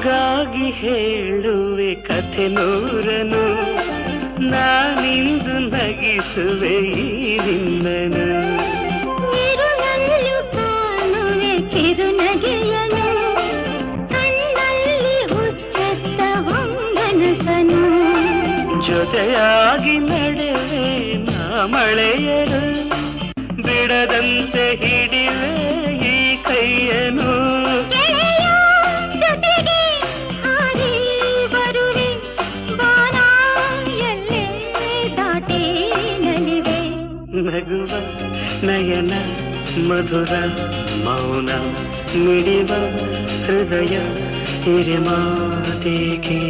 ನಿನಗಾಗಿ ಹೇಳುವೆ ಕಥೆ ನೂರನು, ನಾನಿಂದು ನಗಿಸುವೆ ಈ ನಿನ್ನನು. ಇರುಳಲ್ಲೂ ಕಾಣುವೆ ಕಿರುನಗೆಯನು, ಕಣ್ಣಲ್ಲಿ ಹುಚ್ಚೆತ್ತ ಹೊಂಗನಸನು. ಜೊತೆಯಾಗಿ ನಡೆವೆ ನಾ ಮಳೆಯರು, ಬಿಡದಂತೆ ಹಿಡಿವೆ ಈ ಕೈಯನು. ಜೊತೆಗೆ ಹಾರಿ ಬರುವೆ ಬಾನ ಎಲ್ಲೇ ದಾಟಿ ನಲಿವೆ. ನಗುವ ನಯನ ಮಧುರ ಮೌನ ಮಿಡಿವ ಹೃದಯ ಹಿರಿಮಾತೇಕೆ.